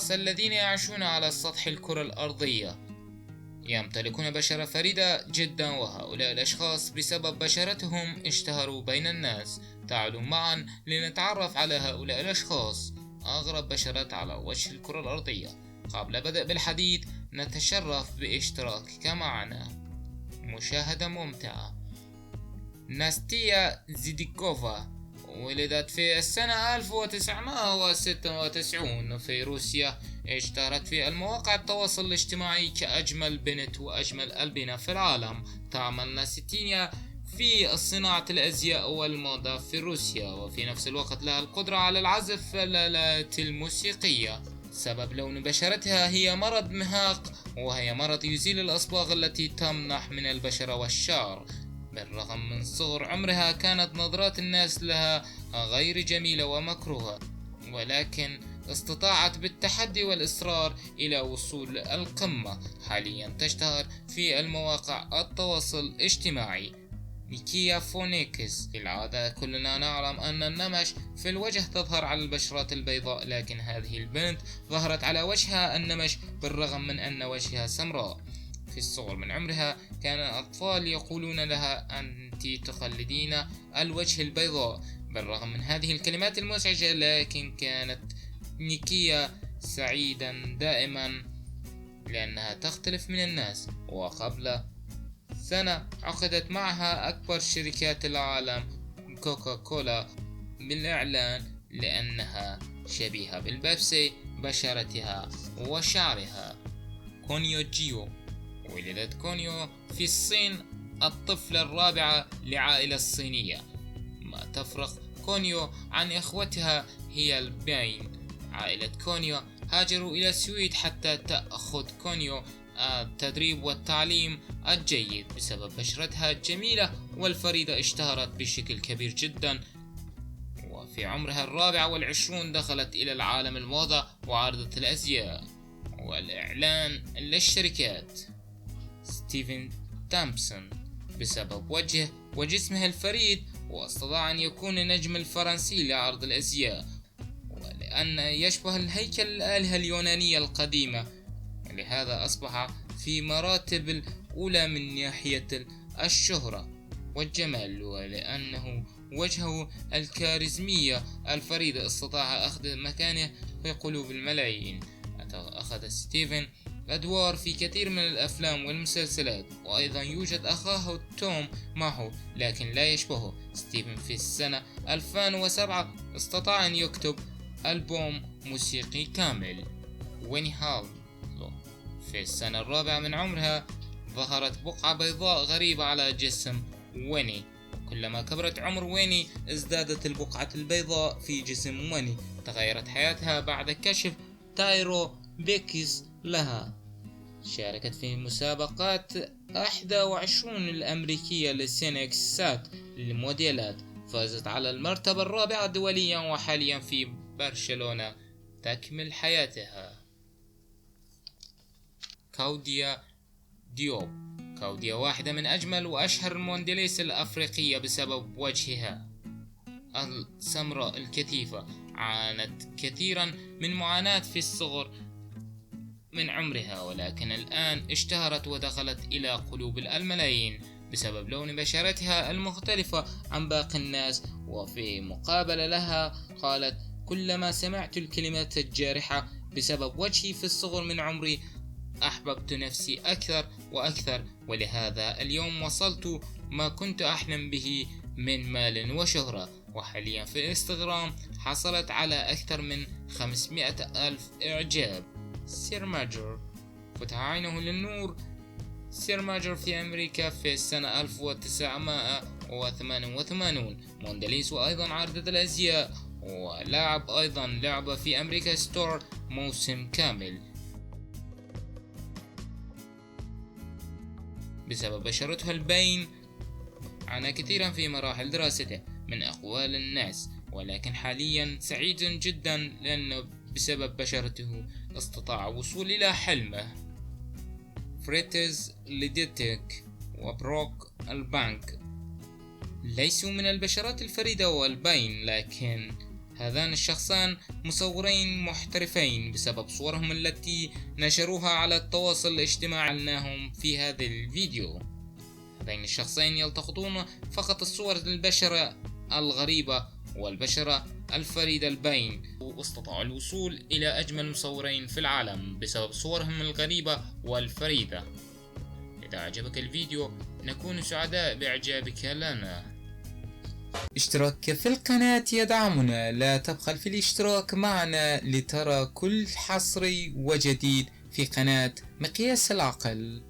الأشخاص الذين يعيشون على سطح الكرة الأرضية يمتلكون بشرة فريدة جدا، وهؤلاء الأشخاص بسبب بشرتهم اشتهروا بين الناس. تعالوا معا لنتعرف على هؤلاء الأشخاص. أغرب بشرات على وجه الكرة الأرضية. قبل بدء بالحديث نتشرف باشتراكك معنا. مشاهدة ممتعة. ناستيا زيديكوفا ولدت في السنة 1996 في روسيا. اشتهرت في المواقع التواصل الاجتماعي كأجمل بنت وأجمل البنة في العالم. تعمل ناستيا في صناعة الأزياء والموضة في روسيا، وفي نفس الوقت لها القدرة على العزف الآلات الموسيقية. سبب لون بشرتها هي مرض مهاق، وهي مرض يزيل الأصباغ التي تمنح من البشرة والشعر. بالرغم من صغر عمرها كانت نظرات الناس لها غير جميلة ومكروهة، ولكن استطاعت بالتحدي والإصرار إلى وصول القمة. حاليا تشتهر في المواقع التواصل الاجتماعي. نيكيا فونيكس. في العادة كلنا نعلم أن النمش في الوجه تظهر على البشرات البيضاء، لكن هذه البنت ظهرت على وجهها النمش بالرغم من أن وجهها سمراء. في الصغر من عمرها كان الأطفال يقولون لها أنت تقلدين الوجه البيضاء. بالرغم من هذه الكلمات المزعجة، لكن كانت نيكيا سعيدا دائما لأنها تختلف من الناس. وقبل سنة عقدت معها أكبر شركات العالم كوكا كولا بالإعلان لأنها شبيهة بالبيبسي بشرتها وشعرها. كونيو جيو. ولدت كونيو في الصين، الطفلة الرابعة لعائلة صينية. ما تفرق كونيو عن إخوتها هي البين. عائلة كونيو هاجروا إلى السويد حتى تأخذ كونيو التدريب والتعليم الجيد. بسبب بشرتها الجميلة والفريدة اشتهرت بشكل كبير جدا، وفي عمرها 24 دخلت إلى العالم الموضة وعرضة الأزياء والإعلان للشركات. ستيفن تامبسون. بسبب وجهه وجسمه الفريد واستطاع أن يكون النجم الفرنسي لعرض الأزياء، ولأن يشبه الهيكل الآلهة اليونانية القديمة، لهذا أصبح في مراتب الأولى من ناحية الشهرة والجمال. ولأنه وجهه الكاريزمية الفريدة استطاع أخذ مكانه في قلوب الملايين. أخذ ستيفن أدوار في كثير من الأفلام والمسلسلات، وأيضا يوجد أخاه توم معه لكن لا يشبهه. ستيفن في السنة 2007 استطاع أن يكتب ألبوم موسيقي كامل. ويني هالو. في السنة 4 من عمرها ظهرت بقعة بيضاء غريبة على جسم ويني. كلما كبرت عمر ويني ازدادت البقعة البيضاء في جسم ويني. تغيرت حياتها بعد كشف تايرو بيكيز لها. شاركت في مسابقات 21 الأمريكية لسينكس سات للموديلات. فازت على المرتبة الرابعة دوليا، وحاليا في برشلونة تكمل حياتها. كاوديا ديوب. كاوديا واحدة من أجمل وأشهر المونديليس الأفريقية بسبب وجهها السمراء الكثيفة. عانت كثيرا من معاناة في الصغر من عمرها، ولكن الآن اشتهرت ودخلت إلى قلوب الملايين بسبب لون بشرتها المختلفة عن باقي الناس. وفي مقابلة لها قالت: كلما سمعت الكلمات الجارحة بسبب وجهي في الصغر من عمري أحببت نفسي أكثر وأكثر، ولهذا اليوم وصلت ما كنت أحلم به من مال وشهرة. وحاليا في انستغرام حصلت على أكثر من 500 ألف إعجاب. سير ماجر. فتح عينه للنور. سير ماجر في أمريكا في السنة 1988 مونديليس وأيضا عارضة الأزياء، ولعب أيضا لعبة في أمريكا ستور موسم كامل. بسبب بشرتها البين عانى كثيرا في مراحل دراسته من أقوال الناس، ولكن حاليا سعيد جدا لأنه بسبب بشرته استطاع الوصول إلى حلمه. فريتز ليديتك وبروك البانك ليسوا من البشرات الفريدة والبين، لكن هذان الشخصان مصورين محترفين بسبب صورهم التي نشروها على التواصل الاجتماعي عملناهم في هذا الفيديو. هذين الشخصين يلتقطون فقط الصور البشرة الغريبة والبشرة الفريدة البين، واستطاعوا الوصول إلى أجمل مصورين في العالم بسبب صورهم الغريبة والفريدة. إذا أعجبك الفيديو نكون سعداء بإعجابك لنا. اشتراك في القناة يدعمنا، لا تبخل في الاشتراك معنا لترى كل حصري وجديد في قناة مقياس العقل.